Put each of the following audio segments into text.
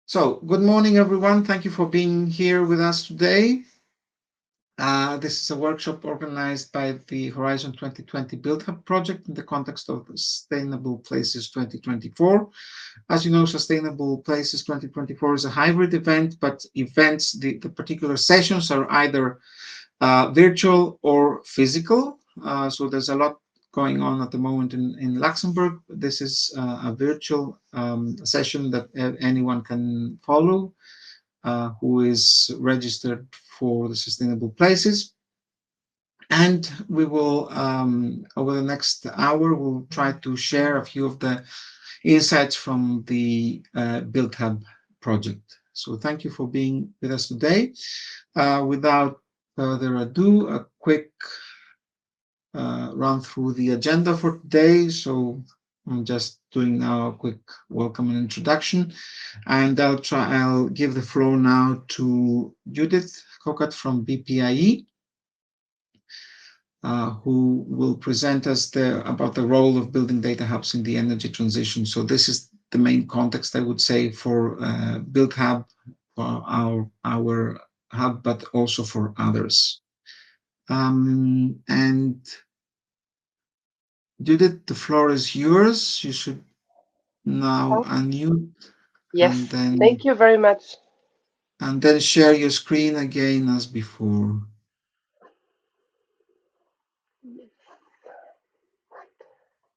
So, good morning, everyone. Thank you for being here with us today. This is a workshop organized by the Horizon 2020 BuiltHub project in the context of the Sustainable Places 2024. As you know, Sustainable Places 2024 is a hybrid event, but the particular sessions are either virtual or physical. So there's a lot going on at the moment in Luxembourg. This is a virtual session that anyone can follow who is registered for the Sustainable Places. And we will, over the next hour, we'll try to share a few of the insights from the BuiltHub project. So thank you for being with us today. Without further ado, a quick run through the agenda for today. So I'm just doing now a quick welcome and introduction, and I'll give the floor now to Judit Kockat from BPIE, who will present us about the role of building data hubs in the energy transition. So this is the main context, I would say, for BuiltHub, for our hub, but also for others. And Judith, the floor is yours. You should now unmute. Yes, thank you very much. And then share your screen again as before.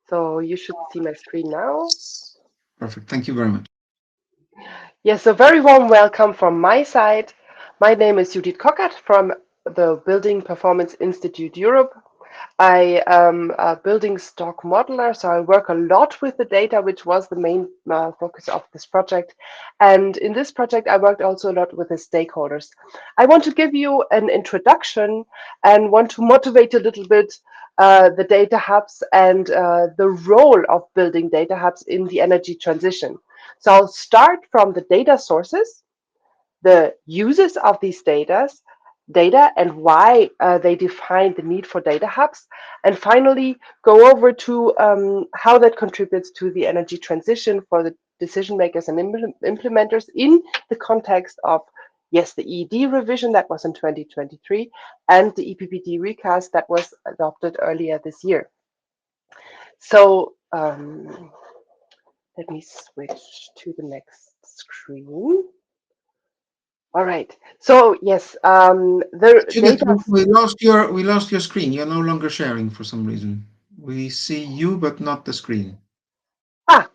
So you should see my screen now. Perfect. Thank you very much. Yes, a very warm welcome from my side. My name is Judit Kockat from the Building Performance Institute Europe. I am a building stock modeler, so I work a lot with the data, which was the main focus of this project. And in this project, I worked also a lot with the stakeholders. I want to give you an introduction and want to motivate a little bit the data hubs and the role of building data hubs in the energy transition. So I'll start from the data sources, the uses of these data and why they define the need for data hubs, and finally go over to how that contributes to the energy transition for the decision makers and implementers in the context of, yes, the EED revision that was in 2023 and the EPBD recast that was adopted earlier this year. So let me switch to the next screen. All right. So yes, the Judith, data. we lost your screen. You're no longer sharing for some reason. We see you, but not the screen. Ah,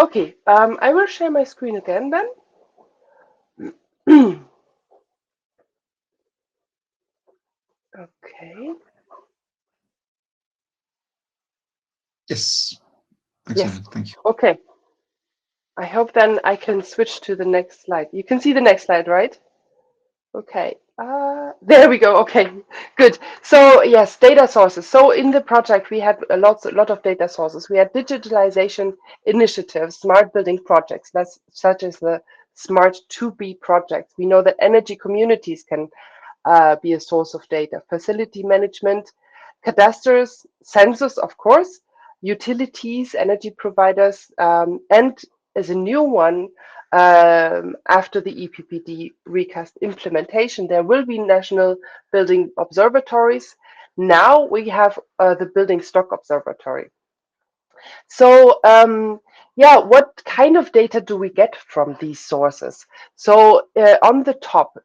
okay. I will share my screen again then. Okay. Yes. Yes. Excellent. Thank you. Okay. I hope then I can switch to the next slide. You can see the next slide, right? Okay. There we go. Okay, good. So yes, data sources. So in the project, we had a lot of data sources. We had digitalization initiatives, smart building projects, such as the Smart 2B project. We know that energy communities can be a source of data. Facility management, cadasters, census, of course, utilities, energy providers, and as a new one, after the EPPD recast implementation, there will be national building observatories. Now we have the Building Stock Observatory. So, yeah, what kind of data do we get from these sources? So, on the top,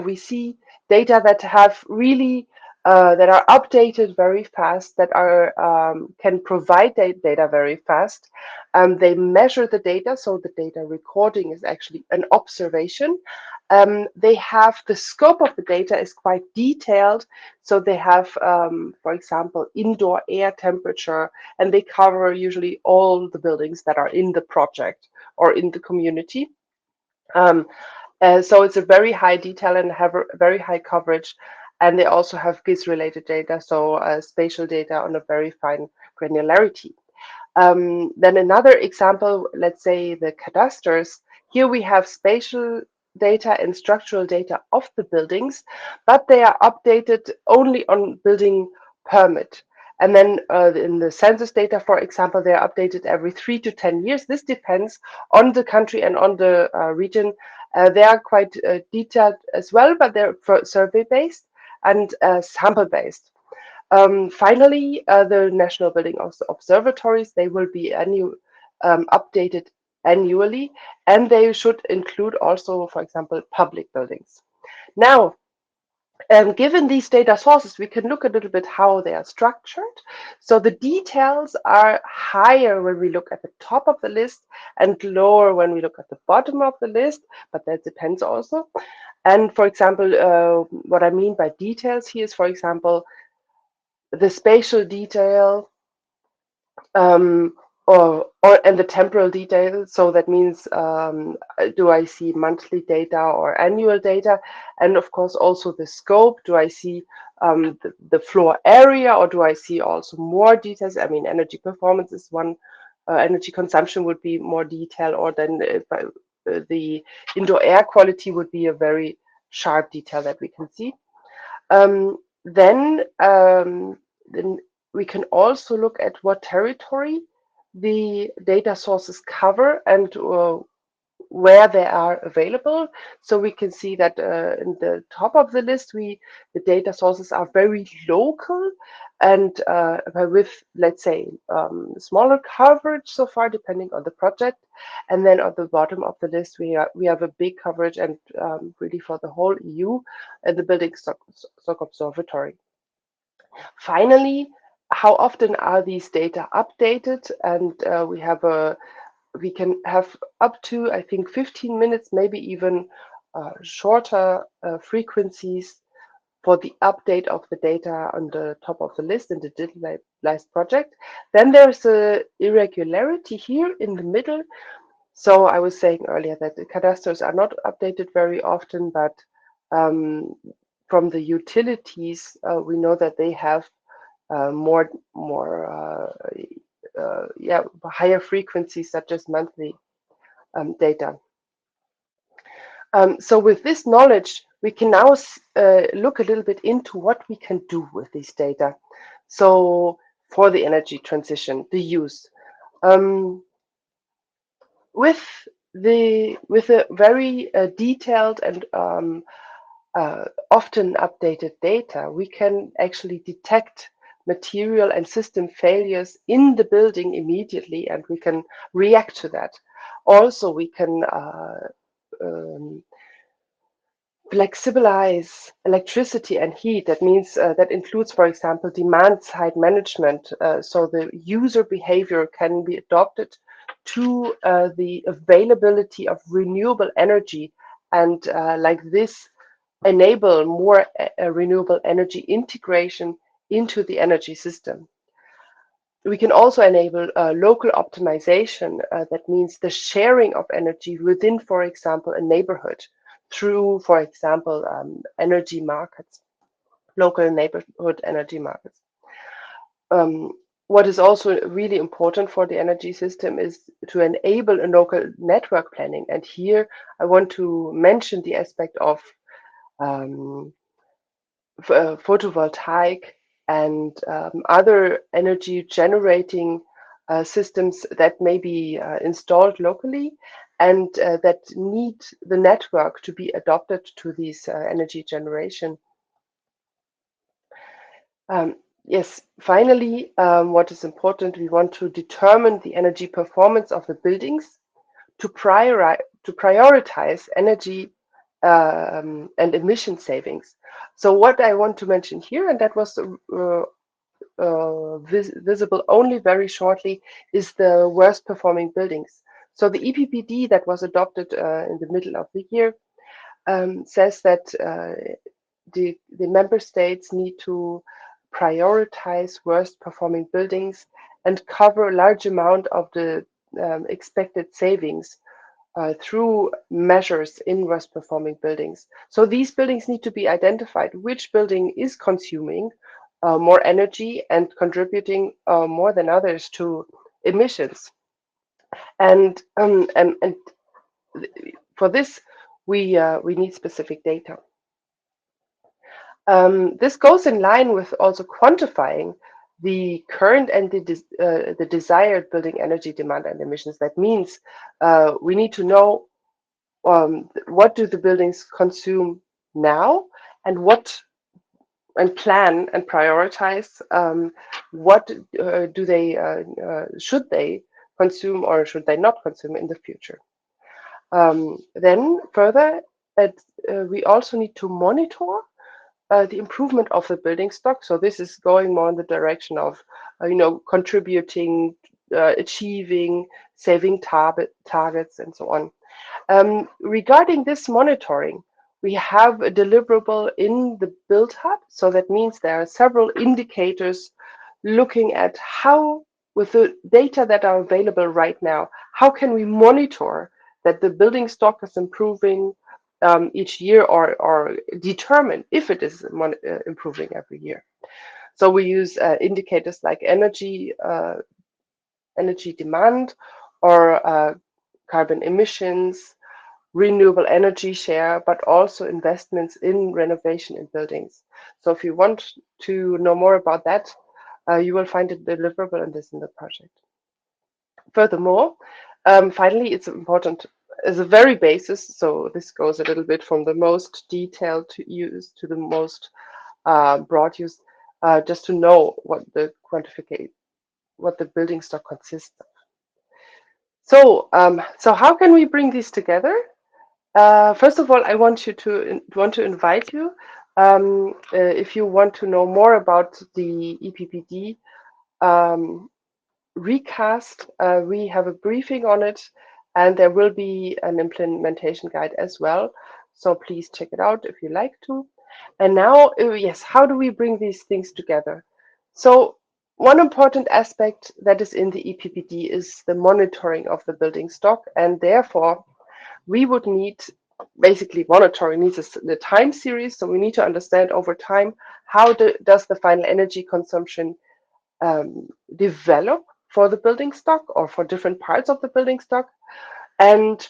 we see data that have really that are updated very fast, that are can provide data very fast. They measure the data, so the data recording is actually an observation. They have the scope of the data is quite detailed, so they have, for example, indoor air temperature, and they cover usually all the buildings that are in the project or in the community. So it's a very high detail and have a very high coverage. And they also have GIS related data, so spatial data on a very fine granularity. Then another example, let's say the cadasters. Here we have spatial data and structural data of the buildings, but they are updated only on building permit. And then in the census data, for example, they're updated every 3 to 10 years. This depends on the country and on the region. They are quite detailed as well, but they're survey-based and sample-based. Finally, the National Building Observatories, they will be updated annually, and they should include also, for example, public buildings. Now, given these data sources, we can look a little bit how they are structured. So the details are higher when we look at the top of the list and lower when we look at the bottom of the list, but that depends also. And for example, what I mean by details here is, for example, the spatial detail, um, and the temporal detail. So that means, do I see monthly data or annual data? And of course, also the scope. Do I see the floor area, or do I see also more details? I mean, energy performance is one. Energy consumption would be more detail, or then the indoor air quality would be a very sharp detail that we can see. Then we can also look at what territory the data sources cover and where they are available. So we can see that in the top of the list, the data sources are very local and with, let's say, smaller coverage so far, depending on the project. And then on the bottom of the list, we have a big coverage and really for the whole EU, the Building Stock Observatory. Finally, how often are these data updated? And we can have up to, I think, 15 minutes, maybe even shorter frequencies for the update of the data on the top of the list in the digitalized project. Then there's a irregularity here in the middle. So I was saying earlier that the cadasters are not updated very often, but from the utilities, we know that they have more higher frequencies, such as monthly data. So with this knowledge, we can now look a little bit into what we can do with these data. So for the energy transition, the use. With a very detailed and often updated data, we can actually detect material and system failures in the building immediately, and we can react to that. Also, we can flexibilize electricity and heat. That means that includes, for example, demand side management. So the user behavior can be adopted to the availability of renewable energy, and like this enable more renewable energy integration into the energy system. We can also enable local optimization. That means the sharing of energy within, for example, a neighborhood through, for example, energy markets, local neighborhood energy markets. What is also really important for the energy system is to enable a local network planning. And here I want to mention the aspect of photovoltaic and other energy generating systems that may be installed locally and that need the network to be adopted to these energy generation. Yes, finally, what is important, we want to determine the energy performance of the buildings to prioritize energy and emission savings. So what I want to mention here, and that was visible only very shortly, is the worst performing buildings. So the EPBD that was adopted in the middle of the year says that the member states need to prioritize worst performing buildings and cover a large amount of the expected savings through measures in worst performing buildings. So these buildings need to be identified. Which building is consuming more energy and contributing more than others to emissions? And for this, we need specific data. This goes in line with also quantifying the current and the desired building energy demand and emissions. That means we need to know what do the buildings consume now, and what and plan and prioritize what do they should they consume or should they not consume in the future. Then further, we also need to monitor the improvement of the building stock. So this is going more in the direction of, contributing, achieving, saving targets, and so on. Regarding this monitoring, we have a deliverable in the BuiltHub. So that means there are several indicators looking at how, with the data that are available right now, how can we monitor that the building stock is improving each year, or determine if it is improving every year. So we use indicators like energy demand, or carbon emissions, renewable energy share, but also investments in renovation in buildings. So if you want to know more about that, you will find it deliverable in the project. Furthermore, finally, it's important as a very basis. So this goes a little bit from the most detailed to use to the most broad use, just to know what the building stock consists of. So how can we bring these together? First of all, I want to invite you, if you want to know more about the EPBD recast, we have a briefing on it, and there will be an implementation guide as well. So please check it out if you like to. And now, yes, how do we bring these things together? So one important aspect that is in the EPBD is the monitoring of the building stock, and therefore we would need, basically monitoring needs the time series. So we need to understand over time, how does the final energy consumption develop for the building stock or for different parts of the building stock. And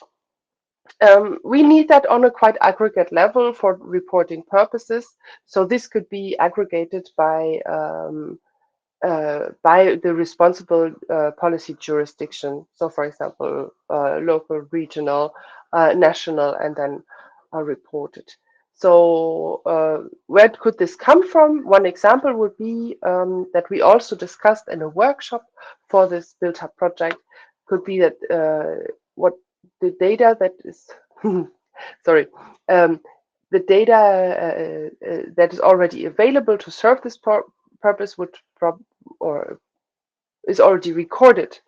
we need that on a quite aggregate level for reporting purposes. So this could be aggregated by the responsible policy jurisdiction. So for example, local, regional, national, and then reported. So where could this come from? One example would be that we also discussed in a workshop for this BuiltHub project, could be that what the data that is, sorry, the data that is already available to serve this purpose would or is already recorded,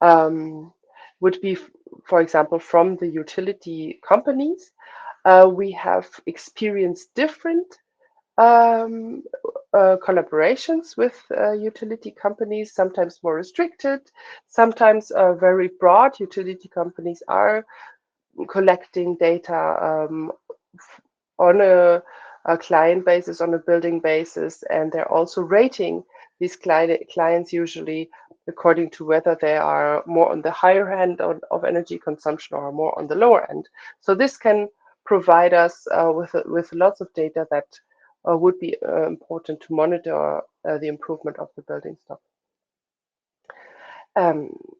would be, for example, from the utility companies. We have experienced different collaborations with utility companies, sometimes more restricted, sometimes very broad. Utility companies are collecting data on a client basis, on a building basis, and they're also rating these clients usually according to whether they are more on the higher end of energy consumption or more on the lower end. So this can provide us with lots of data that would be important to monitor the improvement of the building stock.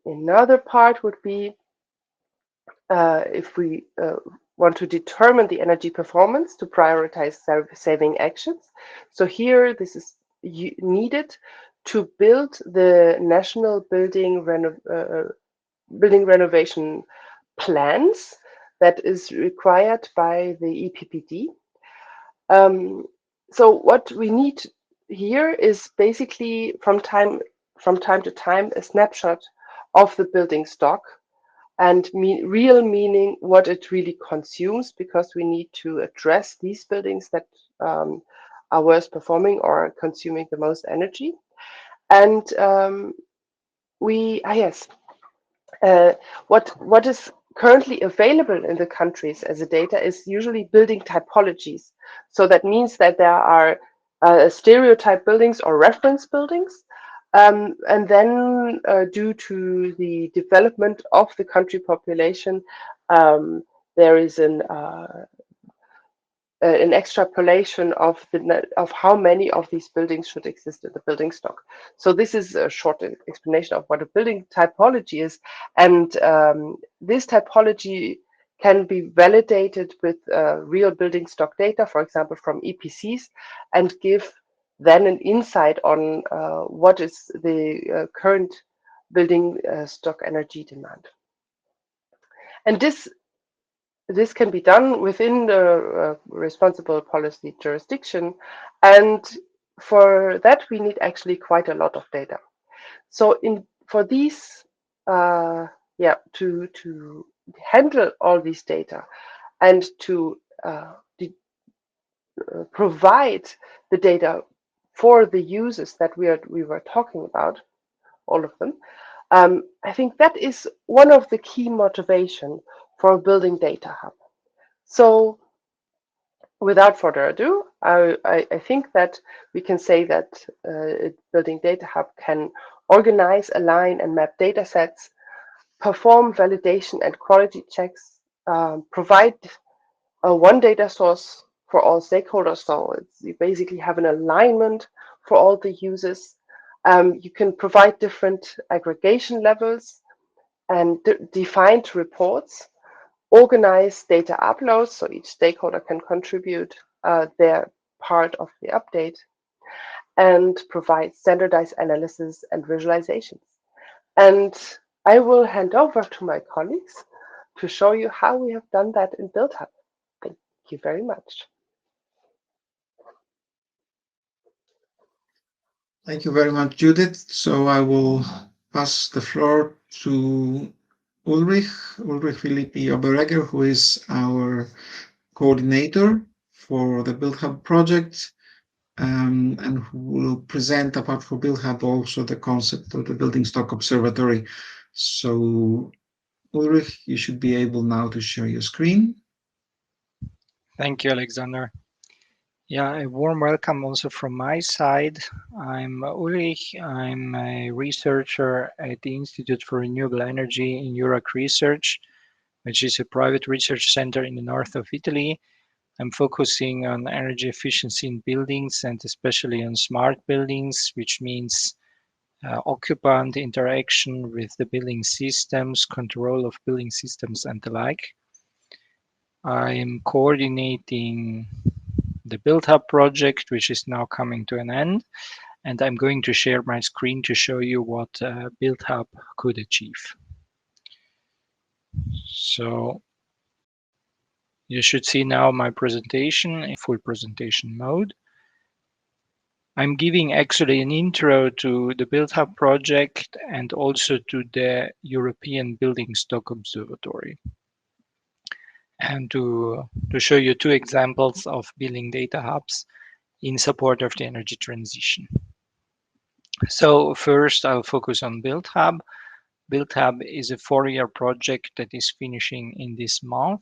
Another part would be if we want to determine the energy performance to prioritize saving actions. So here, this is needed to build the national building renovation plans that is required by the EPBD. So what we need here is basically from time to time a snapshot of the building stock, and real meaning what it really consumes, because we need to address these buildings that are worst performing or consuming the most energy. And what is currently available in the countries as a data is usually building typologies. So that means that there are stereotype buildings or reference buildings. And then due to the development of the country population, there is an extrapolation of how many of these buildings should exist in the building stock. So this is a short explanation of what a building typology is, and this typology can be validated with real building stock data, for example, from EPCs, and give then an insight on what is the current building stock energy demand. And this can be done within the responsible policy jurisdiction, and for that we need actually quite a lot of data. So for these, to handle all these data and to provide the data for the users that we were talking about, all of them, I think that is one of the key motivation for building data hub. So without further ado, I think that we can say that Building Data Hub can organize, align, and map data sets, perform validation and quality checks, provide one data source for all stakeholders. So you basically have an alignment for all the users. You can provide different aggregation levels and defined reports, organize data uploads, so each stakeholder can contribute their part of the update, and provide standardized analysis and visualizations. And I will hand over to my colleagues to show you how we have done that in BuildHub. Thank you very much. Thank you very much, Judith. So I will pass the floor to Ulrich Filippi Oberegger, who is our coordinator for the BuildHub project, and who will present, apart from BuildHub, also the concept of the Building Stock Observatory. So Ulrich, you should be able now to share your screen. Thank you, Alexander. Yeah, a warm welcome also from my side. I'm Ulrich. I'm a researcher at the Institute for Renewable Energy in Eurac Research, which is a private research center in the north of Italy. I'm focusing on energy efficiency in buildings and especially on smart buildings, which means occupant interaction with the building systems, control of building systems, and the like. I'm coordinating the BuildHub project, which is now coming to an end, and I'm going to share my screen to show you what BuildHub could achieve. So you should see now my presentation in full presentation mode. I'm giving actually an intro to the BuildHub project and also to the European Building Stock Observatory. And to show you two examples of building data hubs in support of the energy transition. So first I'll focus on BuildHub. BuildHub is a 4-year project that is finishing in this month.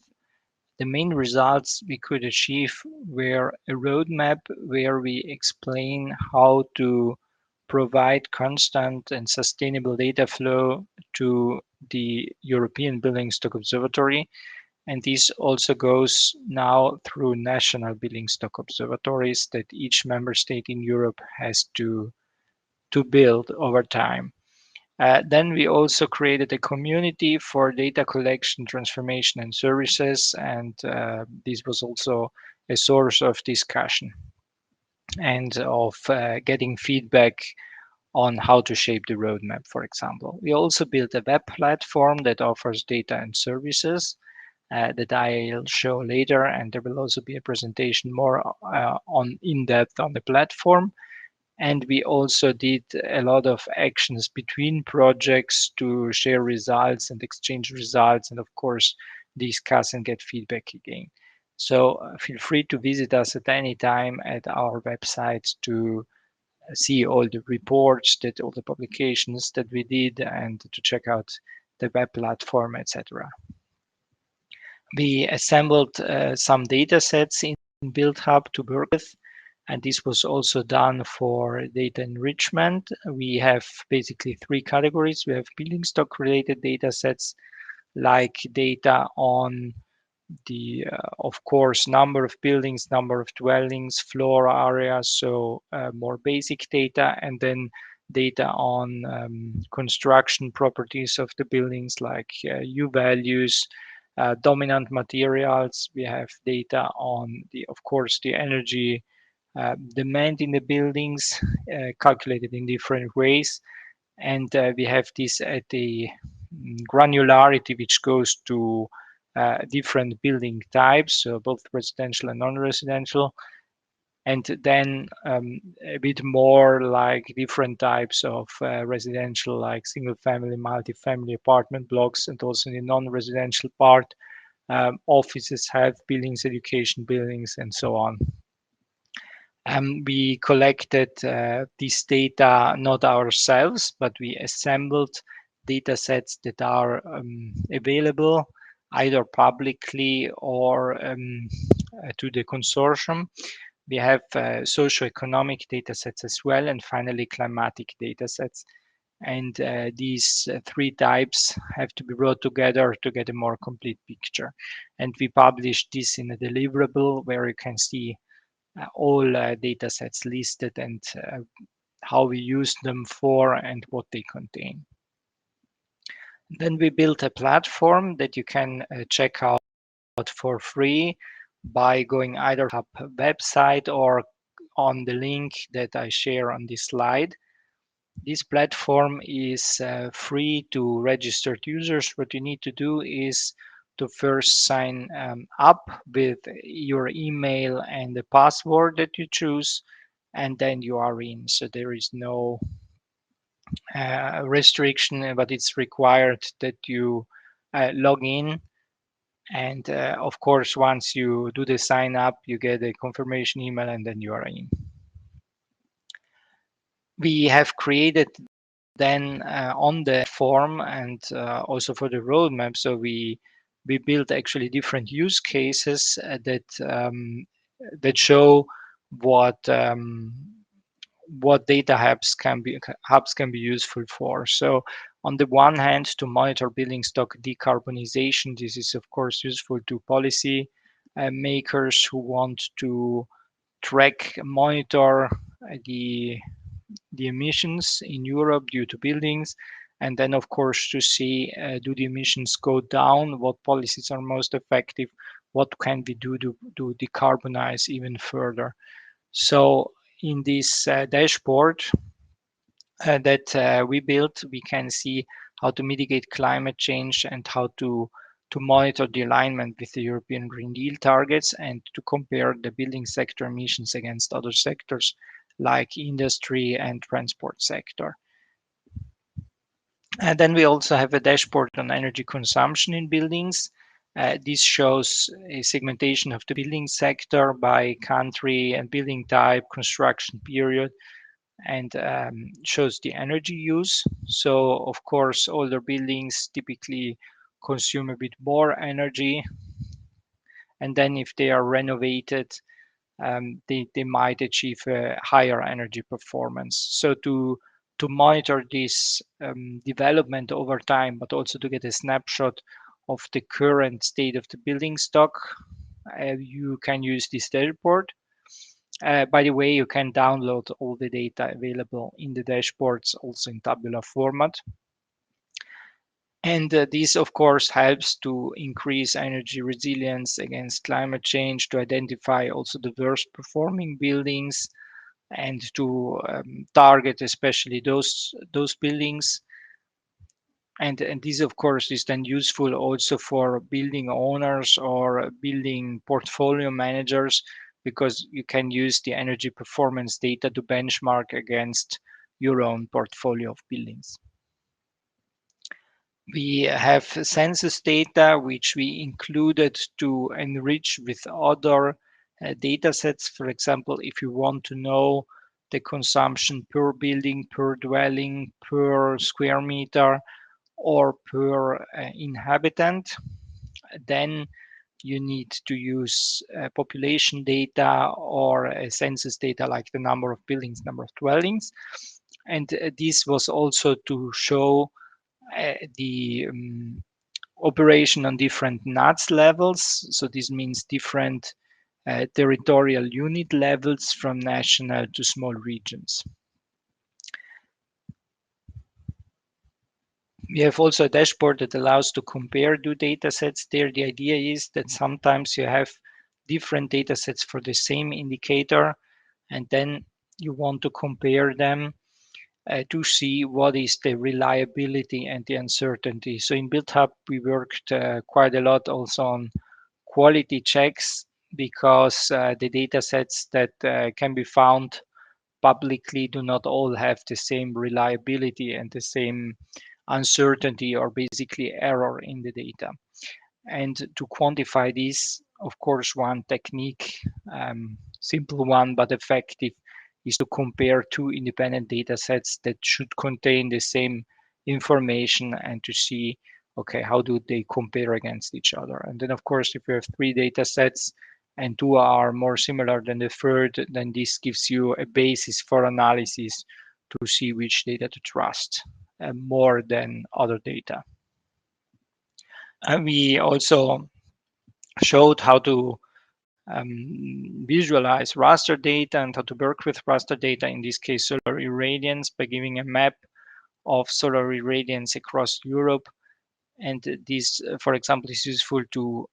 The main results we could achieve were a roadmap where we explain how to provide constant and sustainable data flow to the European Building Stock Observatory. And this also goes now through national building stock observatories that each member state in Europe has to build over time. Then we also created a community for data collection, transformation, and services, and this was also a source of discussion and of getting feedback on how to shape the roadmap, for example. We also built a web platform that offers data and services that I'll show later, and there will also be a presentation more on in-depth on the platform. And we also did a lot of actions between projects to share results and exchange results, and of course, discuss and get feedback again. So feel free to visit us at any time at our website to see all the reports, all the publications that we did, and to check out the web platform, etc. We assembled some data sets in BuildHub to work with, and this was also done for data enrichment. We have basically 3 categories. We have building stock related data sets, like data on of course, number of buildings, number of dwellings, floor areas, so more basic data, and then data on construction properties of the buildings like U values, dominant materials. We have data on of course, the energy demand in the buildings, calculated in different ways. And we have this at a granularity which goes to different building types, so both residential and non-residential. And then a bit more like different types of residential, like single family, multi-family apartment blocks, and also in the non-residential part, offices, health buildings, education buildings, and so on. We collected this data not ourselves, but we assembled data sets that are available either publicly or to the consortium. We have socioeconomic data sets as well, and finally climatic data sets. And these three types have to be brought together to get a more complete picture. And we published this in a deliverable where you can see all data sets listed and how we use them for and what they contain. Then we built a platform that you can check out for free by going either to the website or on the link that I share on this slide. This platform is free to registered users. What you need to do is to first sign up with your email and the password that you choose, and then you are in. So there is no restriction, but it's required that you log in. And of course, once you do the sign up, you get a confirmation email and then you are in. We have created then on the form and also for the roadmap. So we built actually different use cases that show what data hubs can be useful for. So on the one hand, to monitor building stock decarbonization, this is of course useful to policy makers who want to track, monitor the emissions in Europe due to buildings, and then of course to see do the emissions go down, what policies are most effective, what can we do to decarbonize even further. So in this dashboard that we built, we can see how to mitigate climate change and how to monitor the alignment with the European Green Deal targets and to compare the building sector emissions against other sectors like industry and transport sector. And then we also have a dashboard on energy consumption in buildings. This shows a segmentation of the building sector by country and building type, construction period, and shows the energy use. So of course, older buildings typically consume a bit more energy. And then if they are renovated, they might achieve a higher energy performance. So to monitor this development over time, but also to get a snapshot of the current state of the building stock, you can use this dashboard. By the way, you can download all the data available in the dashboards also in tabular format. And this, of course, helps to increase energy resilience against climate change, to identify also the worst performing buildings, and to target especially those buildings. And this, of course, is then useful also for building owners or building portfolio managers, because you can use the energy performance data to benchmark against your own portfolio of buildings. We have census data, which we included to enrich with other data sets. For example, if you want to know the consumption per building, per dwelling, per square meter, or per inhabitant, then you need to use population data or census data like the number of buildings, number of dwellings. And this was also to show the operation on different NUTS levels. So this means different territorial unit levels from national to small regions. We have also a dashboard that allows to compare two data sets there. The idea is that sometimes you have different data sets for the same indicator, and then you want to compare them to see what is the reliability and the uncertainty. So in BuiltHub, we worked quite a lot also on quality checks, because the data sets that can be found publicly do not all have the same reliability and the same uncertainty, or basically error in the data. And to quantify this, of course, one technique, simple one but effective, is to compare two independent data sets that should contain the same information, and to see, okay, how do they compare against each other. And then, of course, if you have three data sets and two are more similar than the third, then this gives you a basis for analysis to see which data to trust more than other data. And we also showed how to visualize raster data and how to work with raster data, in this case solar irradiance, by giving a map of solar irradiance across Europe. And this, for example, is useful to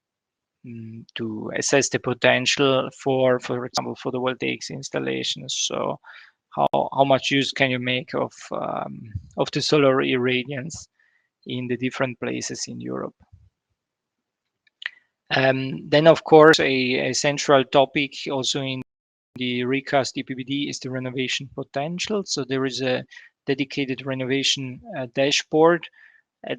assess the potential for example, photovoltaics installations. So how much use can you make of the solar irradiance in the different places in Europe? Then, of course, a central topic also in the recast DPBD is the renovation potential. So there is a dedicated renovation dashboard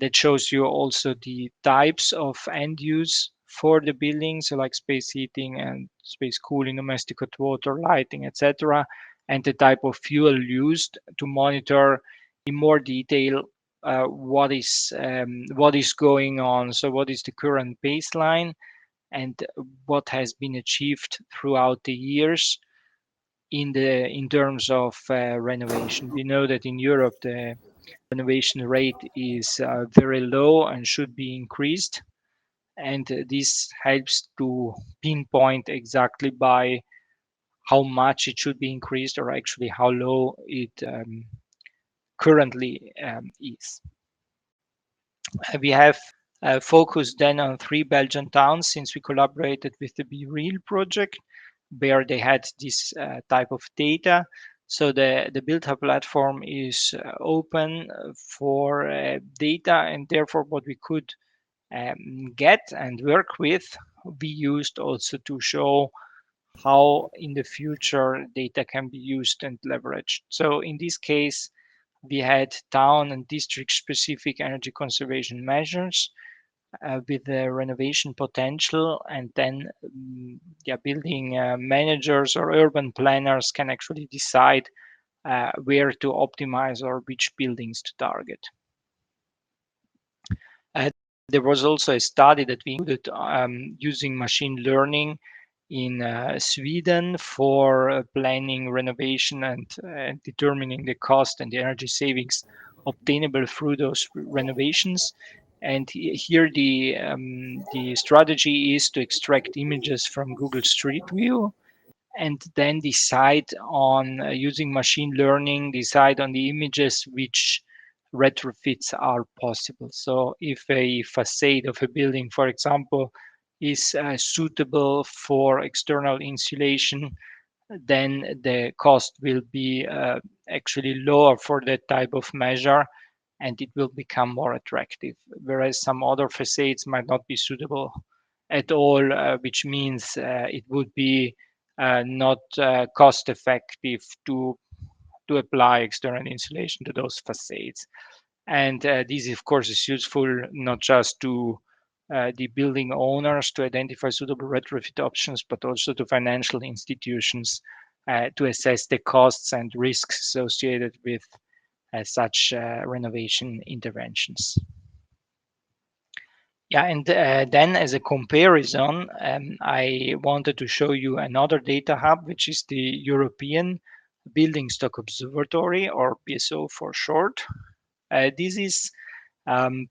that shows you also the types of end use for the building, so like space heating and space cooling, domestic hot water, lighting, etc., and the type of fuel used, to monitor in more detail what is going on. So what is the current baseline and what has been achieved throughout the years in terms of renovation. We know that in Europe the renovation rate is very low and should be increased, and this helps to pinpoint exactly by how much it should be increased, or actually how low it currently is. We have focused then on 3 Belgian towns, since we collaborated with the Be Real project, where they had this type of data. So the BuiltHub platform is open for data, and therefore what we could get and work with, we used also to show how in the future data can be used and leveraged. So in this case, we had town and district specific energy conservation measures with the renovation potential, and then building managers or urban planners can actually decide where to optimize or which buildings to target. There was also a study that we included using machine learning in Sweden for planning renovation and determining the cost and the energy savings obtainable through those renovations. And here the strategy is to extract images from Google Street View, and then decide on using machine learning, decide on the images which retrofits are possible. So if a facade of a building, for example, is suitable for external insulation, then the cost will be actually lower for that type of measure, and it will become more attractive. Whereas some other facades might not be suitable at all, which means it would be not cost effective to apply external insulation to those facades. And this, of course, is useful not just to the building owners to identify suitable retrofit options, but also to financial institutions to assess the costs and risks associated with such renovation interventions. Yeah, and then as a comparison, I wanted to show you another data hub, which is the European Building Stock Observatory, or BSO for short. This is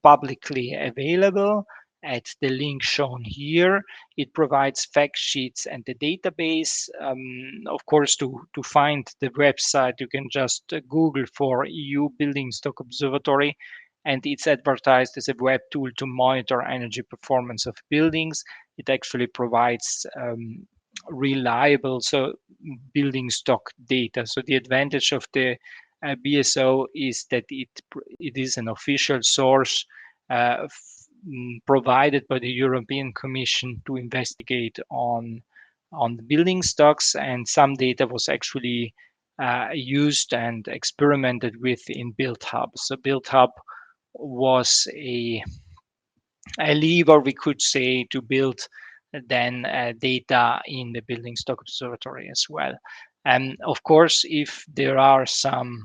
publicly available at the link shown here. It provides fact sheets and the database. Of course, to find the website, you can just Google for EU Building Stock Observatory, and it's advertised as a web tool to monitor energy performance of buildings. It actually provides reliable building stock data. So the advantage of the BSO is that it is an official source provided by the European Commission to investigate on the building stocks, and some data was actually used and experimented with in BuiltHub. So BuiltHub was a lever, we could say, to build then data in the Building Stock Observatory as well. And of course, if there are some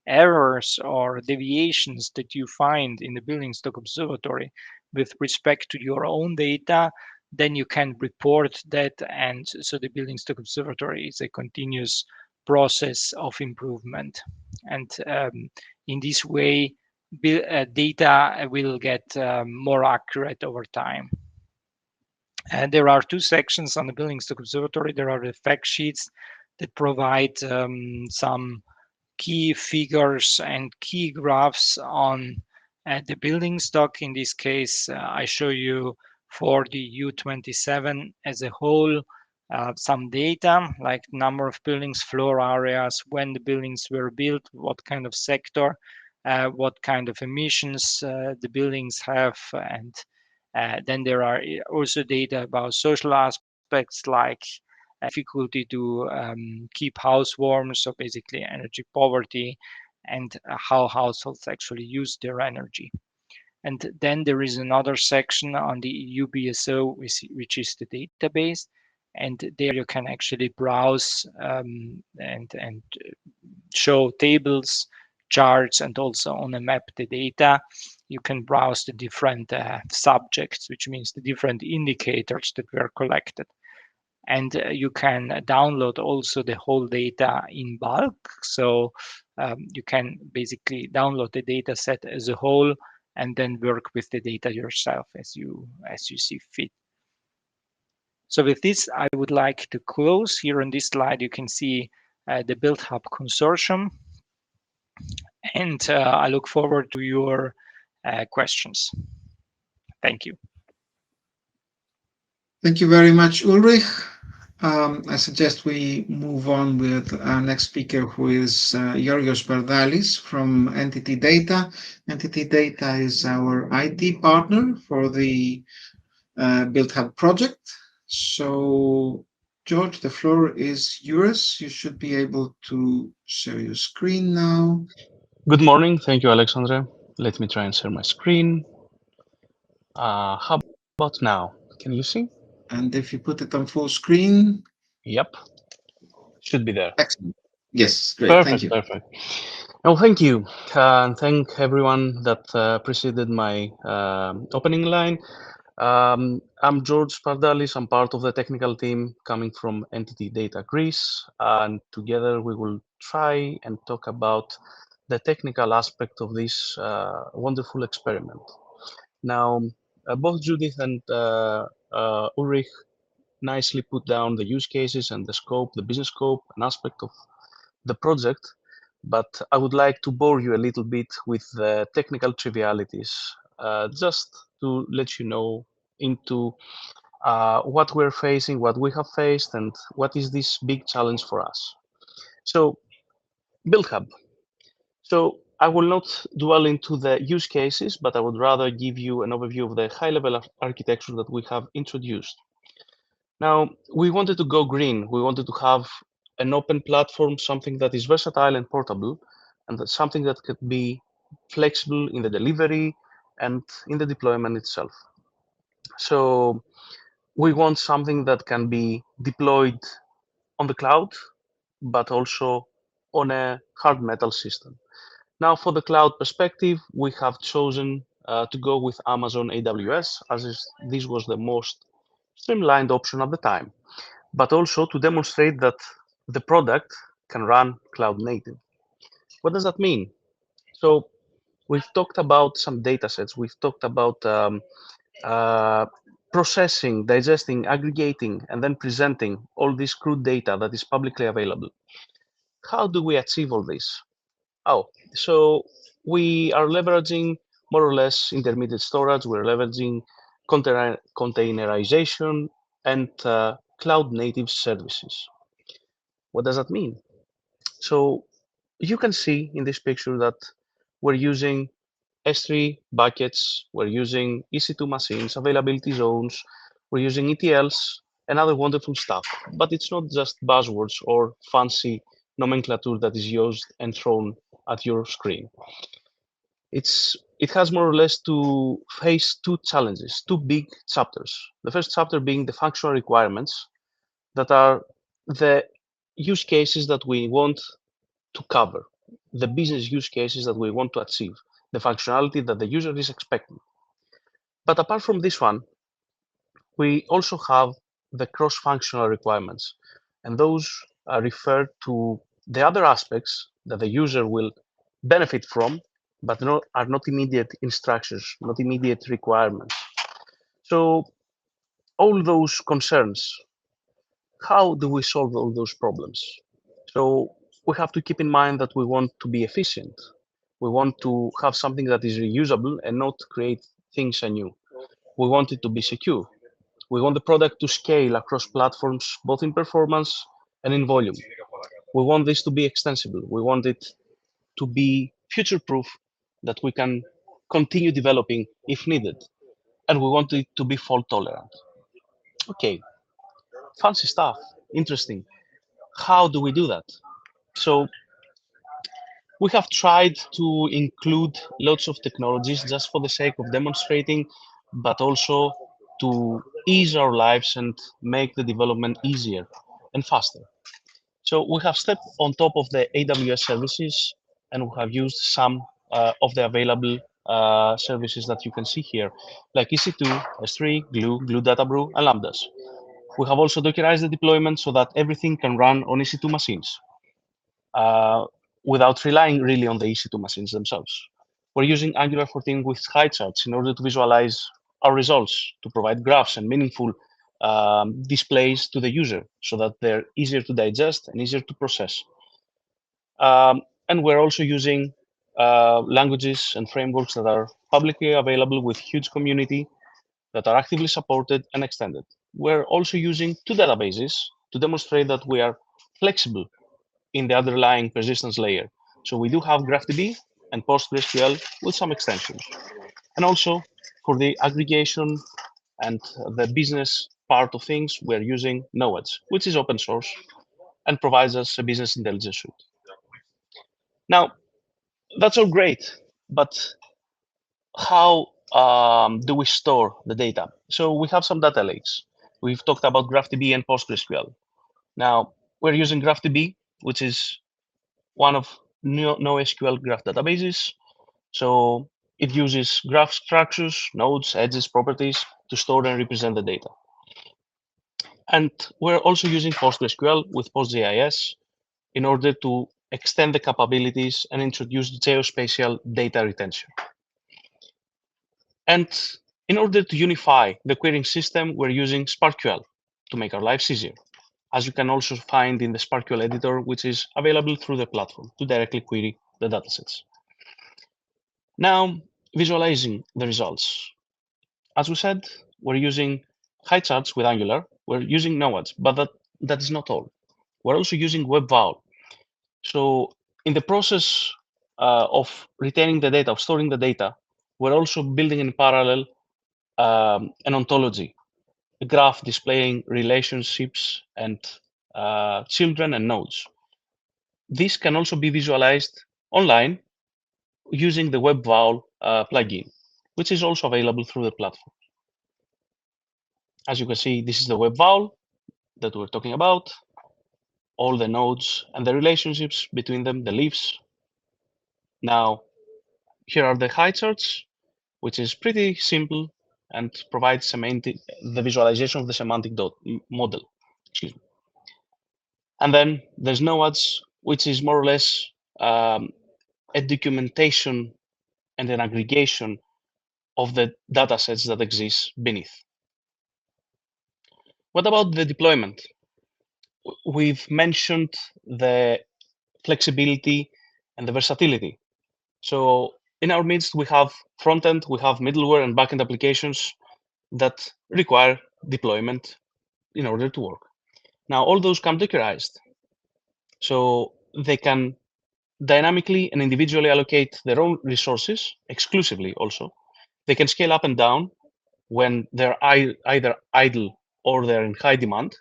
errors or deviations that you find in the Building Stock Observatory with respect to your own data, then you can report that. And so the Building Stock Observatory is a continuous process of improvement. And in this way, data will get more accurate over time. And there are two sections on the Building Stock Observatory. There are the fact sheets that provide some key figures and key graphs on the building stock. In this case, I show you for the U27 as a whole, some data like number of buildings, floor areas, when the buildings were built, what kind of sector, what kind of emissions the buildings have, and then there are also data about social aspects like difficulty to keep house warm, so basically energy poverty, and how households actually use their energy. And then there is another section on the EU BSO, which is the database. And there you can actually browse and show tables, charts, and also on a map the data. You can browse the different subjects, which means the different indicators that were collected. And you can download also the whole data in bulk. So you can basically download the data set as a whole and then work with the data yourself as you see fit. So with this, I would like to close. Here on this slide, you can see the BuiltHub consortium. And I look forward to your questions. Thank you. Thank you very much, Ulrich. I suggest we move on with our next speaker, who is Georgios Pardalis from Entity Data. Entity Data is our IT partner for the BuiltHub project. So, George, the floor is yours. You should be able to share your screen now. Good morning. Thank you, Alexandre. Let me try and share my screen. How about now? Can you see? And if you put it on full screen. Yep. Should be there. Excellent. Yes, great. Perfect, Thank you. perfect. Well, thank you. And thank everyone that preceded my opening line. I'm George Pardalis. I'm part of the technical team coming from Entity Data Greece. And together we will try and talk about the technical aspect of this wonderful experiment. Now, both Judith and Ulrich nicely put down the use cases and the scope, the business scope, an aspect of the project, but I would like to bore you a little bit with the technical trivialities, just to let you know into what we're facing, what we have faced, and what is this big challenge for us. So, BuiltHub. So I will not dwell into the use cases, but I would rather give you an overview of the high-level architecture that we have introduced. Now, we wanted to go green. We wanted to have an open platform, something that is versatile and portable, and that's something that could be flexible in the delivery and in the deployment itself. So we want something that can be deployed on the cloud, but also on a hard metal system. Now, for the cloud perspective, we have chosen to go with Amazon AWS, as this was the most streamlined option at the time, but also to demonstrate that the product can run cloud native. What does that mean? So We've talked about some data sets. We've talked about uh, processing, digesting, aggregating, and then presenting all this crude data that is publicly available. How do we achieve all this? Oh, so we are leveraging more or less intermediate storage. We're leveraging containerization and cloud native services. What does that mean? So you can see in this picture that we're using S3 buckets, we're using EC2 machines, availability zones, we're using ETLs and other wonderful stuff. But it's not just buzzwords or fancy nomenclature that is used and thrown at your screen. It has more or less to face two challenges, two big chapters. The first chapter being the functional requirements that are the use cases that we want to cover, the business use cases that we want to achieve, the functionality that the user is expecting. But apart from this one, we also have the cross-functional requirements, and those refer to the other aspects that the user will benefit from, but are not immediate instructions, not immediate requirements. So all those concerns, how do we solve all those problems? So we have to keep in mind that we want to be efficient. We want to have something that is reusable and not create things anew. We want it to be secure. We want the product to scale across platforms, both in performance and in volume. We want this to be extensible. We want it to be future-proof, that we can continue developing if needed. And we want it to be fault-tolerant. Okay, fancy stuff, interesting. How do we do that? So we have tried to include lots of technologies just for the sake of demonstrating, but also to ease our lives and make the development easier and faster. So we have stepped on top of the AWS services, and we have used some of the available services that you can see here, like EC2, S3, Glue, Glue Data Brew, and Lambdas. We have also Dockerized the deployment so that everything can run on EC2 machines without relying really on the EC2 machines themselves. We're using Angular 14 with high charts in order to visualize our results, to provide graphs and meaningful displays to the user so that they're easier to digest and easier to process. And we're also using languages and frameworks that are publicly available with huge community that are actively supported and extended. We're also using two databases to demonstrate that we are flexible in the underlying persistence layer. So we do have GraphDB and PostgreSQL with some extensions. And also for the aggregation and the business part of things, we're using Nodes, which is open source and provides us a business intelligence suite. Now, that's all great, but how do we store the data? So we have some data lakes. We've talked about GraphDB and PostgreSQL. Now, we're using GraphDB, which is one of NoSQL graph databases. So it uses graph structures, nodes, edges, properties to store and represent the data. And we're also using PostgreSQL with PostGIS in order to extend the capabilities and introduce geospatial data retention. And in order to unify the querying system, we're using SparkQL to make our lives easier, as you can also find in the SparkQL editor, which is available through the platform to directly query the datasets. Now, visualizing the results. As we said, we're using high charts with Angular. We're using Nodes, but that is not all. We're also using WebVal. So in the process of retaining the data, of storing the data, we're also building in parallel an ontology, a graph displaying relationships and children and nodes. This can also be visualized online using the WebVal plugin, which is also available through the platform. As you can see, this is the WebVal that we're talking about, all the nodes and the relationships between them, the leaves. Now, here are the high charts, which is pretty simple and provides the visualization of the semantic model. Excuse me. And then there's Nodes, which is more or less a documentation and an aggregation of the data sets that exist beneath. What about the deployment? We've mentioned the flexibility and the versatility. So in our midst, we have front-end, we have middleware and back-end applications that require deployment in order to work. Now, all those come Dockerized. So they can dynamically and individually allocate their own resources exclusively also. They can scale up and down when they're either idle or they're in high demand.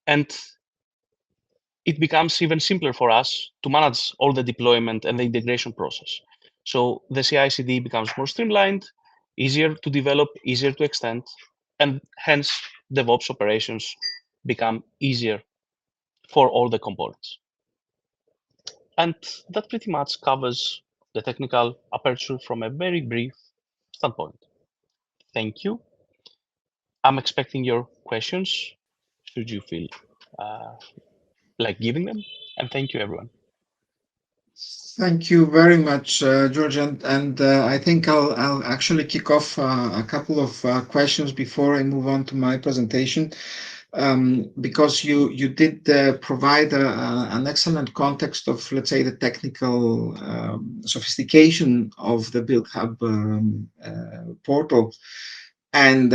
And it becomes even simpler for us to manage all the deployment and the integration process. So the CI/CD becomes more streamlined, easier to develop, easier to extend, and hence DevOps operations become easier for all the components. And that pretty much covers the technical aperture from a very brief standpoint. Thank you. I'm expecting your questions, should you feel like giving them. And thank you, everyone. Thank you very much, George. And I think I'll actually kick off a couple of questions before I move on to my presentation, because you did provide an excellent context of, let's say, the technical sophistication of the BuildHub portal and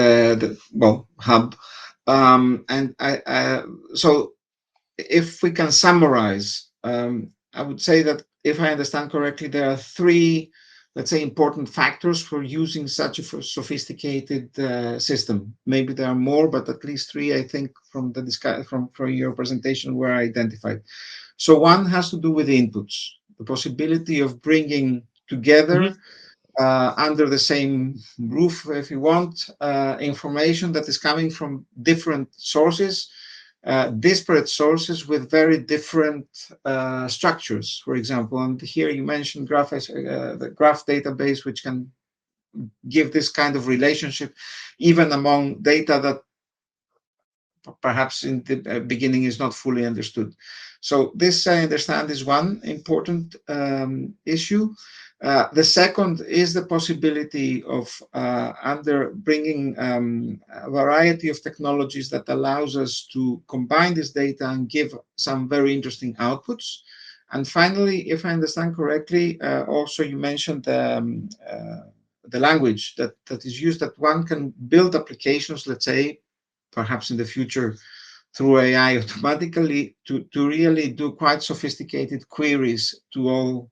hub. So if we can summarize, I would say that if I understand correctly, there are three, let's say, important factors for using such a sophisticated system. Maybe there are more, but at least three, I think, from the from your presentation were identified. So one has to do with the inputs, the possibility of bringing together under the same roof, if you want, information that is coming from different sources, disparate sources with very different structures, for example. And here you mentioned the graph database, which can give this kind of relationship even among data that perhaps in the beginning is not fully understood. So this, I understand, is one important issue. The second is the possibility of bringing a variety of technologies that allows us to combine this data and give some very interesting outputs. And finally, if I understand correctly, also you mentioned the language that is used, that one can build applications, let's say, perhaps in the future through AI automatically to really do quite sophisticated queries to all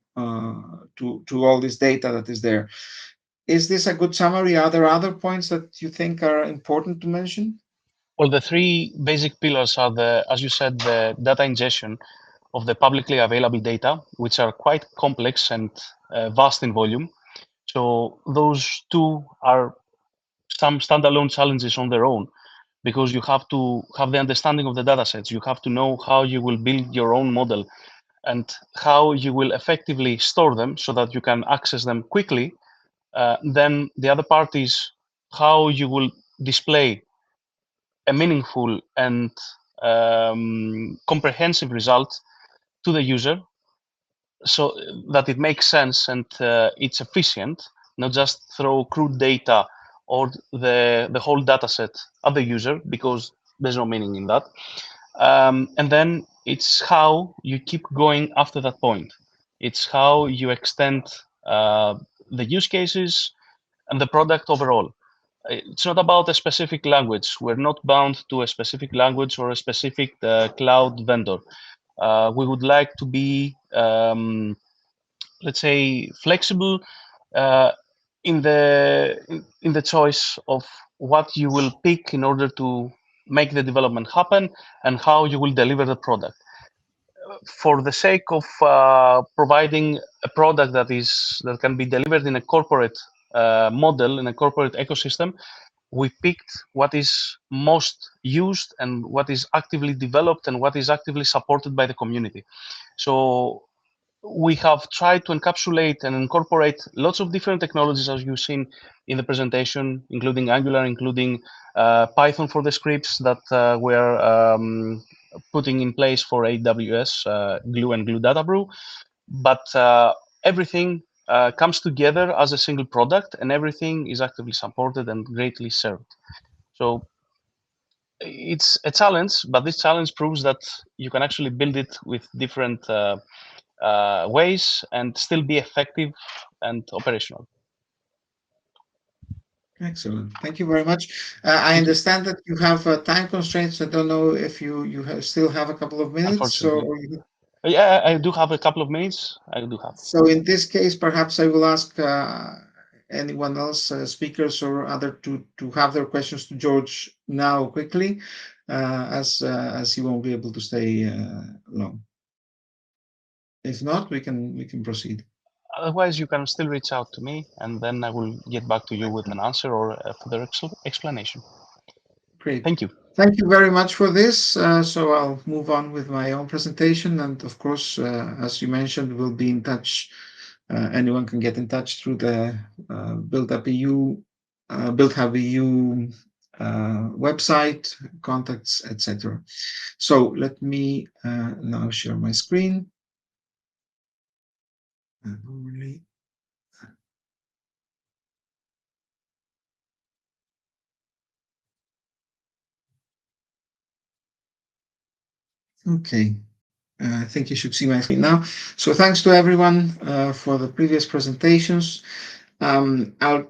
this data that is there. Is this a good summary? Are there other points that you think are important to mention? Well, the three basic pillars are as you said, the data ingestion of the publicly available data, which are quite complex and vast in volume. So those two are some standalone challenges on their own, because you have to have the understanding of the data sets. You have to know how you will build your own model and how you will effectively store them so that you can access them quickly. Then the other part is how you will display a meaningful and comprehensive result to the user so that it makes sense and it's efficient, not just throw crude data or the whole data set at the user, because there's no meaning in that. And then it's how you keep going after that point. It's how you extend the use cases and the product overall. It's not about a specific language. We're not bound to a specific language or a specific cloud vendor. We would like to be, let's say, flexible in the choice of what you will pick in order to make the development happen and how you will deliver the product. For the sake of providing a product that can be delivered in a corporate model, in a corporate ecosystem, we picked what is most used and what is actively developed and what is actively supported by the community. So we have tried to encapsulate and incorporate lots of different technologies, as you've seen in the presentation, including Angular, including Python for the scripts that we're putting in place for AWS, Glue and Glue Data Brew. But everything comes together as a single product, and everything is actively supported and greatly served. So it's a challenge, but this challenge proves that you can actually build it with different ways and still be effective and operational. Excellent. Thank you very much. I Thank you. understand that you have time constraints. I don't know if still have a couple of minutes. Unfortunately, yeah, I do have a couple of minutes. I do have. So in this case, perhaps I will ask anyone else, speakers or other, to have their questions to George now quickly, as he won't be able to stay long. If not, we can proceed. Otherwise, you can still reach out to me, and then I will get back to you with an answer or a further explanation. Great. Thank you. Thank you very much for this. So I'll move on with my own presentation. And of course, as you mentioned, we'll be in touch. Anyone can get in touch through the BuildHub EU website, contacts, etc. So let me now share my screen. Okay. I think you should see my screen now. So thanks to everyone for the previous presentations. I'll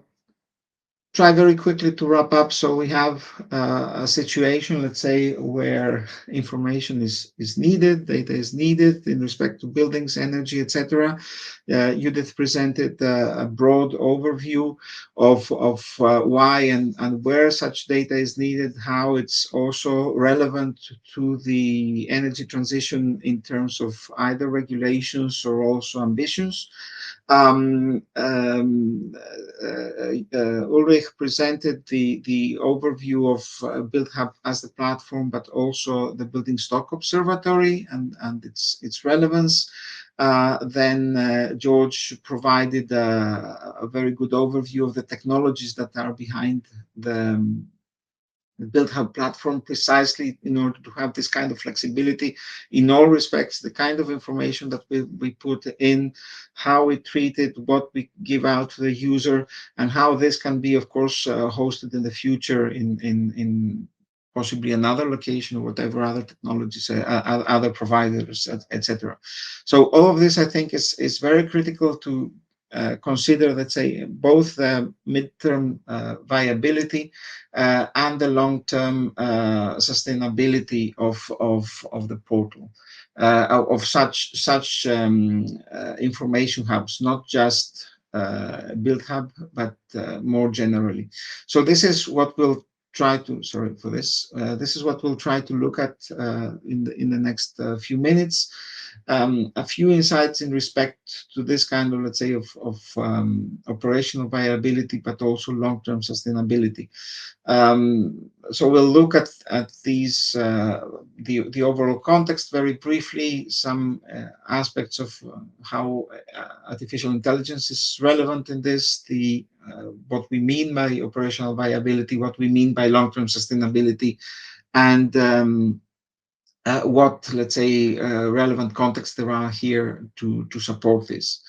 try very quickly to wrap up. So we have a situation, let's say, where information is needed, data is needed in respect to buildings, energy, etc. Judith presented a broad overview of why and where such data is needed, how it's also relevant to the energy transition in terms of either regulations or also ambitions. Ulrich presented the overview of BuildHub as the platform, but also the Building Stock Observatory and its relevance. Then George provided a very good overview of the technologies that are behind the BuildHub platform, precisely in order to have this kind of flexibility in all respects, the kind of information that we put in, how we treat it, what we give out to the user, and how this can be, of course, hosted in the future in possibly another location or whatever other technologies, other providers, etc. So all of this, I think, is very critical to consider, let's say, both the midterm viability and the long-term sustainability of the portal, of such information hubs, not just BuildHub, but more generally. So this is what we'll try to, sorry for this, this is what we'll try to look at in the next few minutes. A few insights in respect to this kind of, let's say, of operational viability, but also long-term sustainability. So we'll look at these, the overall context very briefly, some aspects of how artificial intelligence is relevant in this, what we mean by operational viability, what we mean by long-term sustainability, and what, let's say, relevant contexts there are here to support this.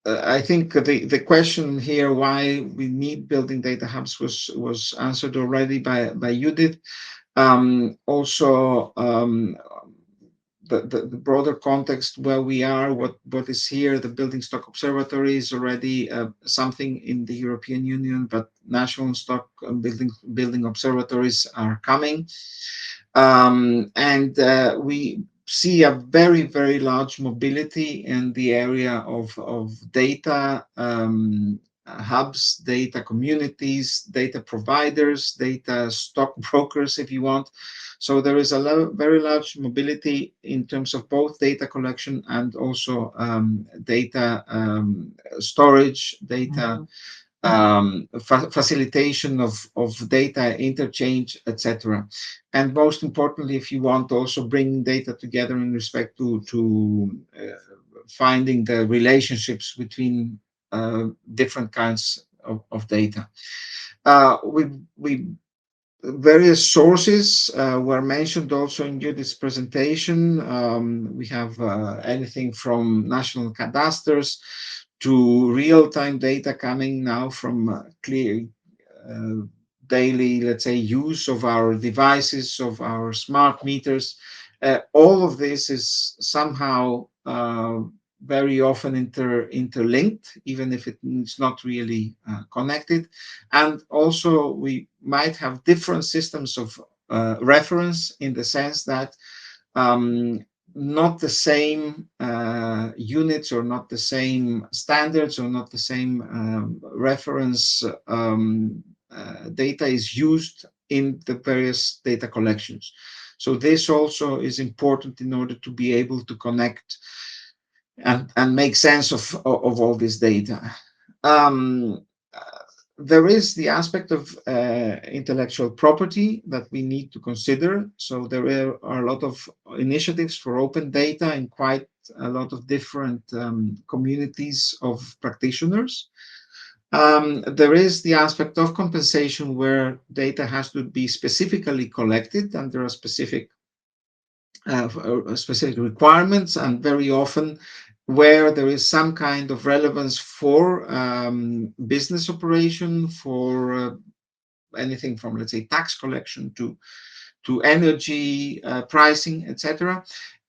I think the question here, why we need building data hubs, was answered already by Judith. Also, the broader context where we are, what is here, the Building Stock Observatory is already something in the European Union, but national stock building observatories are coming. And we see a very, very large mobility in the area of data hubs, data communities, data providers, data stock brokers, if you want. So there is a very large mobility in terms of both data collection and also data storage, data facilitation of data interchange, etc. And most importantly, if you want, also bringing data together in respect to finding the relationships between different kinds of data. We various sources were mentioned also in Judith's presentation. We have anything from national cadastres to real-time data coming now from clear uh, daily, let's say, use of our devices, of our smart meters. All of this is somehow very often interlinked, even if it's not really connected. And also, we might have different systems of reference in the sense that um, not the same units or not the same standards or not the same reference data is used in the various data collections. So this also is important in order to be able to connect and make sense of all this data. Um, there is the aspect of intellectual property that we need to consider. So there are a lot of initiatives for open data in quite a lot of different communities of practitioners. There is the aspect of compensation where data has to be specifically collected and there are specific requirements, and very often where there is some kind of relevance for business operation, for anything from, let's say, tax collection to energy pricing, etc.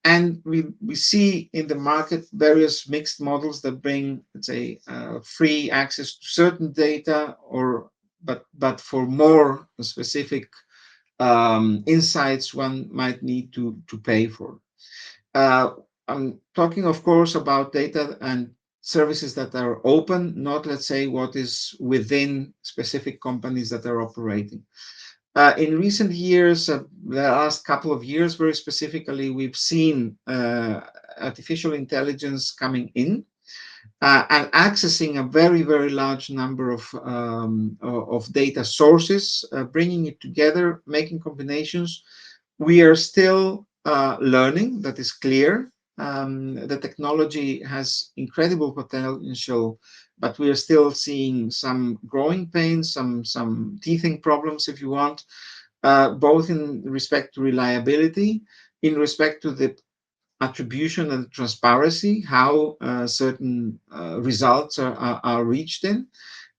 And we see in the market various mixed models that bring, let's say, free access to certain data, or but for more specific insights, one might need to pay for. Uh, I'm talking, of course, about data and services that are open, not, let's say, what is within specific companies that are operating. In recent years, the last couple of years, very specifically, we've seen artificial intelligence coming in and accessing a very, very large number of data sources, bringing it together, making combinations. We are still learning, that is clear. The technology has incredible potential, but we are still seeing some growing pains, some teething problems, if you want, both in respect to reliability, in respect to the attribution and transparency, how certain results are reached in.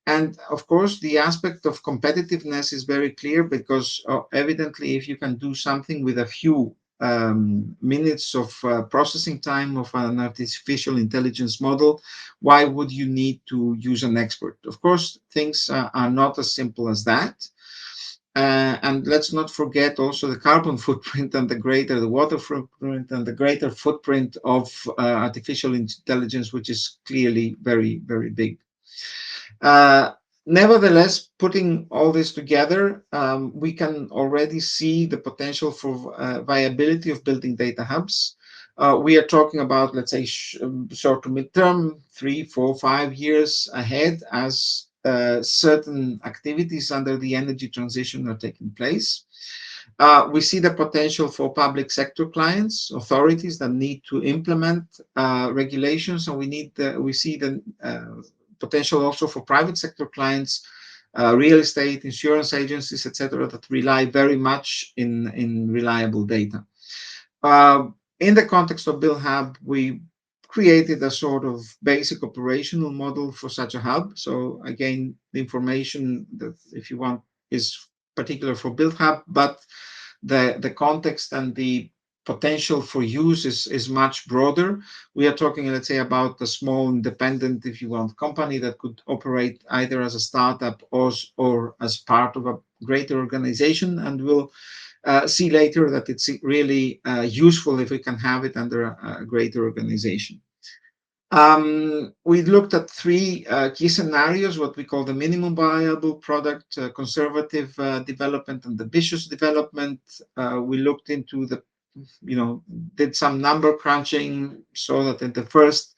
And of course, the aspect of competitiveness is very clear because evidently, if you can do something with a few minutes of processing time of an artificial intelligence model, why would you need to use an expert? Of course, things are not as simple as that. And let's not forget also the carbon footprint and the water footprint and the greater footprint of artificial intelligence, which is clearly very, very big. Uh, Nevertheless, putting all this together, we can already see the potential for viability of building data hubs. We are talking about, let's say, short to midterm, 3, 4, 5 years ahead, as certain activities under the energy transition are taking place. We see the potential for public sector clients, authorities that need to implement regulations, and we see the potential also for private sector clients, real estate, insurance agencies, etc., that rely very much in reliable data. In the context of BuildHub, we created a sort of basic operational model for such a hub. So again, the information that, if you want, is particular for BuildHub, but the context and the potential for use is much broader. We are talking, let's say, about a small independent, if you want, company that could operate either as a startup or as part of a greater organization, and we'll see later that it's really useful if we can have it under a greater organization. We looked at three key scenarios, what we call the minimum viable product, conservative development, and ambitious development. We looked into did some number crunching, so that in the first,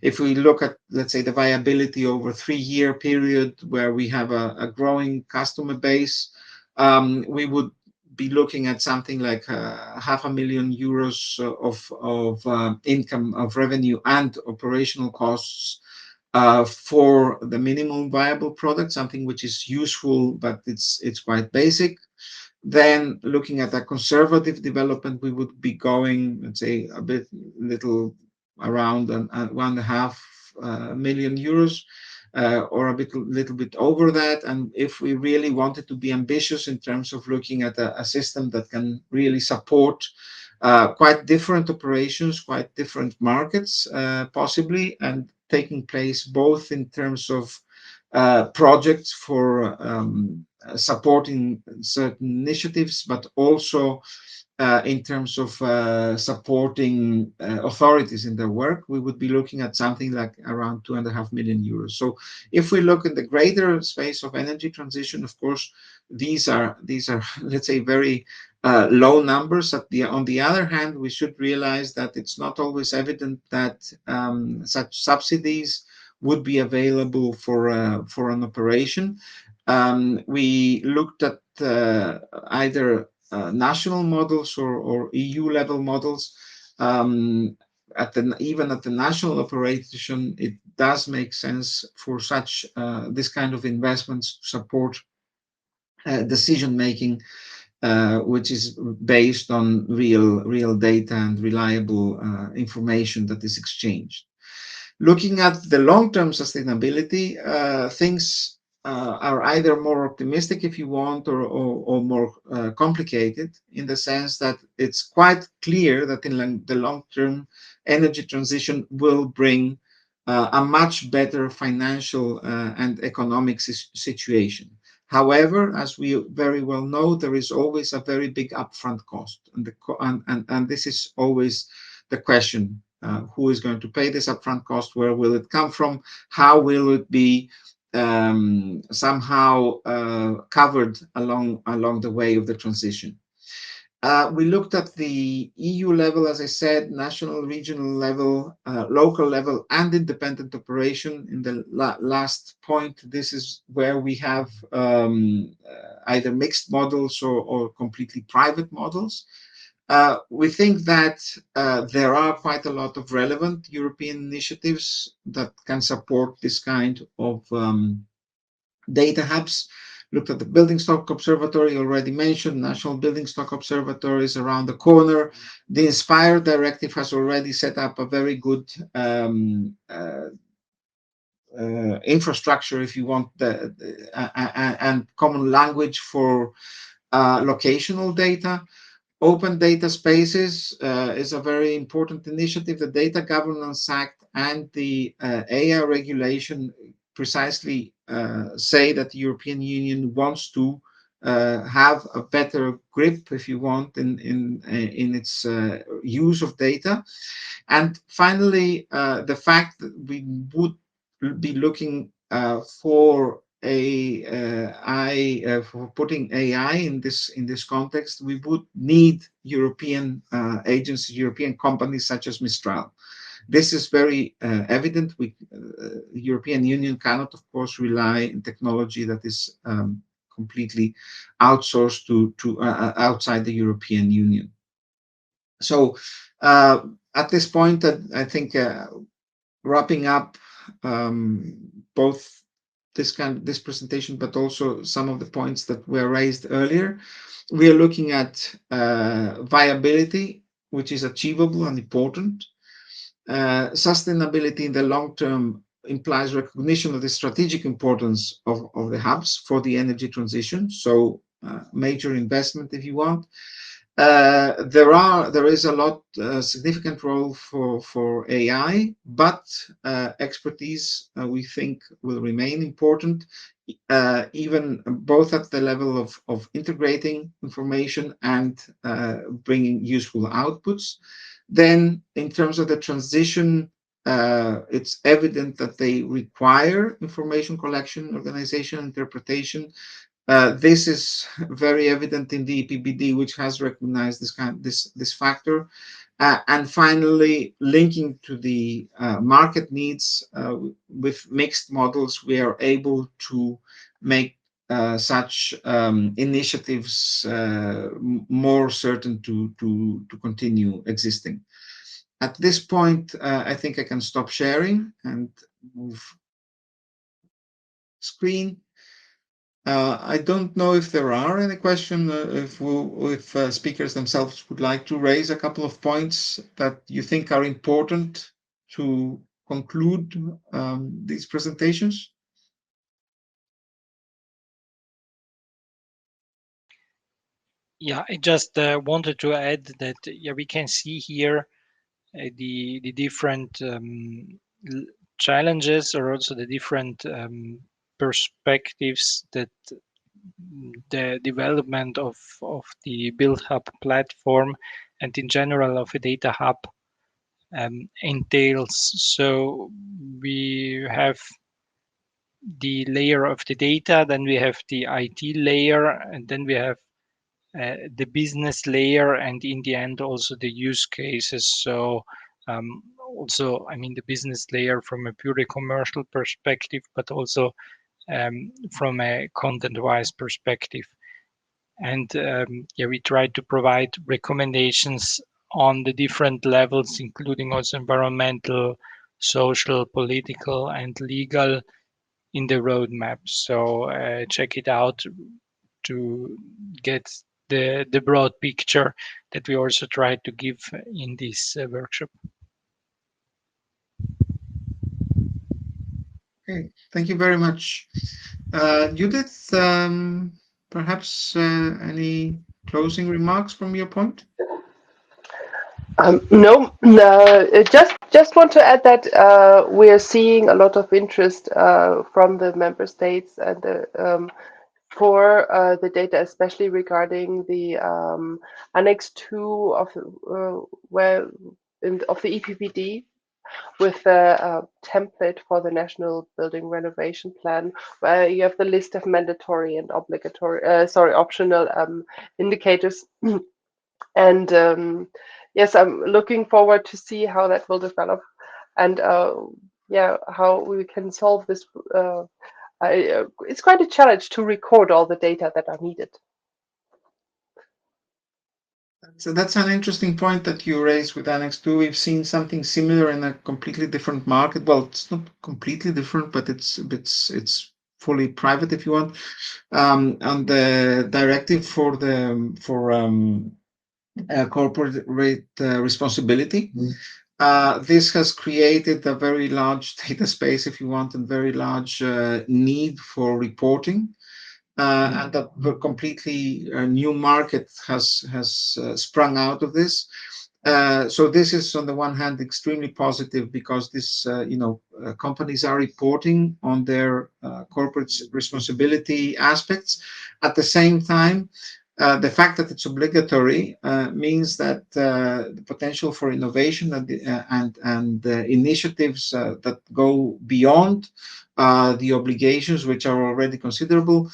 if we look at, let's say, the viability over a 3-year period where we have a growing customer base, we would be looking at something like €500,000 of income, of revenue and operational costs for the minimum viable product, something which is useful, but it's quite basic. Then looking at a conservative development, we would be going, let's say, a bit little around 1.5 million euros, or a little bit over that. And if we really wanted to be ambitious in terms of looking at a system that can really support quite different operations, quite different markets, possibly, and taking place both in terms of projects for supporting certain initiatives, but also in terms of supporting authorities in their work, we would be looking at something like around 2.5 million euros. So if we look at the greater space of energy transition, of course, these are let's say very low numbers. On the other hand, we should realize that it's not always evident that such subsidies would be available for an operation. We looked at either national models or EU level models. Even at the national operation, it does make sense for such this kind of investments to support decision making, which is based on real data and reliable information that is exchanged. Looking at the long-term sustainability, things are either more optimistic, if you want, or more complicated, in the sense that it's quite clear that in the long term, energy transition will bring a much better financial and economic situation. However, as we very well know, there is always a very big upfront cost, and this is always the question. Who is going to pay this upfront cost? Where will it come from? How will it be somehow covered along the way of the transition? We looked at the EU level, as I said, national, regional level, local level, and independent operation. In the last point, this is where we have either mixed models or completely private models. We think that there are quite a lot of relevant European initiatives that can support this kind of data hubs. Looked at the Building Stock Observatory, already mentioned. National Building Stock Observatory is around the corner. The Inspire Directive has already set up a very good infrastructure, if you want, and common language for locational data. Open data spaces is a very important initiative. The Data Governance Act and the AI regulation precisely say that the European Union wants to have a better grip, if you want, in its use of data. And finally, the fact that we would be looking for for putting AI in this context, we would need European agencies, European companies such as Mistral. This is very evident. The European Union cannot, of course, rely on technology that is completely outsourced to outside the European Union. So at this point, I think wrapping up both this presentation, but also some of the points that were raised earlier, we are looking at viability, which is achievable and important. Sustainability in the long term implies recognition of the strategic importance of the hubs for the energy transition. So major investment, if you want. There is a lot significant role for AI, but expertise we think will remain important, even both at the level of integrating information and bringing useful outputs. Then, in terms of the transition, it's evident that they require information collection, organization, interpretation. This is very evident in the EPBD, which has recognized this factor. And finally, linking to the market needs with mixed models, we are able to make such initiatives more certain to continue existing. At this point, I think I can stop sharing and move screen. I don't know if there are any questions, if speakers themselves would like to raise a couple of points that you think are important to conclude these presentations. Yeah, I just wanted to add that we can see here the different challenges, or also the different perspectives that the development of the BuildHub platform and in general of a data hub entails. So we have the layer of the data, then we have the IT layer, and then we have the business layer, and in the end also the use cases. So also, I mean, the business layer from a purely commercial perspective, but also from a content-wise perspective. And we try to provide recommendations on the different levels, including also environmental, social, political, and legal in the roadmap. So check it out to get the broad picture that we also try to give in this workshop. Okay, thank you very much. Judith, perhaps any closing remarks from your point? No, just want to add that we're seeing a lot of interest from the member states and for the data, especially regarding the Annex 2 of of the EPPD, with the template for the National Building Renovation Plan, where you have the list of mandatory and optional indicators. And yes, I'm looking forward to see how that will develop, and how we can solve this. It's quite a challenge to record all the data that are needed. So that's an interesting point that you raised with Annex 2. We've seen something similar in a completely different market. Well, it's not completely different, but it's fully private, if you want. And the directive for corporate responsibility. This has created a very large data space, if you want, and very large need for reporting. And that the completely new market has sprung out of this. So this is, on the one hand, extremely positive, because this, companies are reporting on their corporate responsibility aspects. At the same time, the fact that it's obligatory means that the potential for innovation and initiatives that go beyond the obligations, which are already considerable,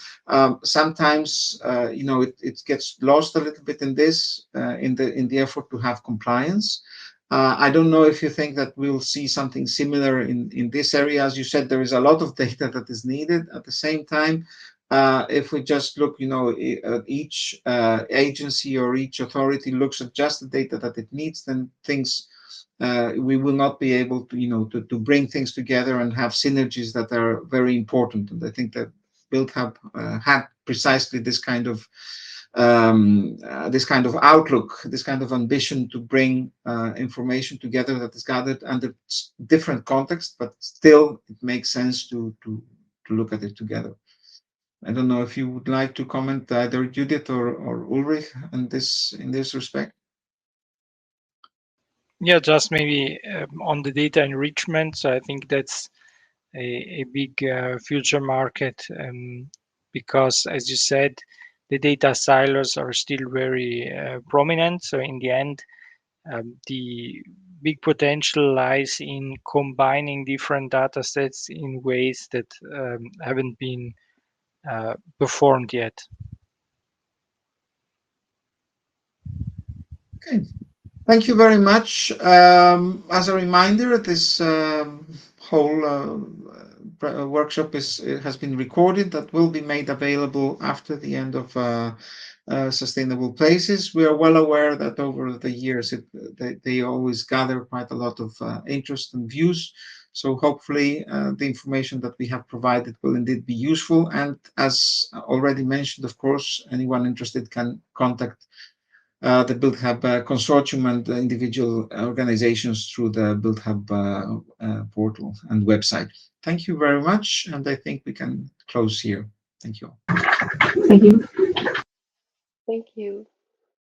sometimes it gets lost a little bit in this in the effort to have compliance. I don't know if you think that we'll see something similar in this area. As you said, there is a lot of data that is needed. At the same time, if we just look, at each agency or each authority looks at just the data that it needs, then we will not be able to bring things together and have synergies that are very important. And I think that BuildHub had precisely this kind of outlook, this kind of ambition to bring information together that is gathered under different contexts, but still it makes sense to look at it together. I don't know if you would like to comment, either Judith or Ulrich, in this respect. Yeah, just maybe on the data enrichment. So I think that's a big future market, because, as you said, the data silos are still very prominent. So in the end, the big potential lies in combining different data sets in ways that haven't been performed yet. Okay, thank you very much. As a reminder, this whole workshop has been recorded. That will be made available after the end of Sustainable Places. We are well aware that over the years they always gather quite a lot of interest and views. So hopefully the information that we have provided will indeed be useful. And as already mentioned, of course, anyone interested can contact the BuildHub consortium and the individual organizations through the BuildHub portal and website. Thank you very much. And I think we can close here. Thank you. Thank you. Thank you.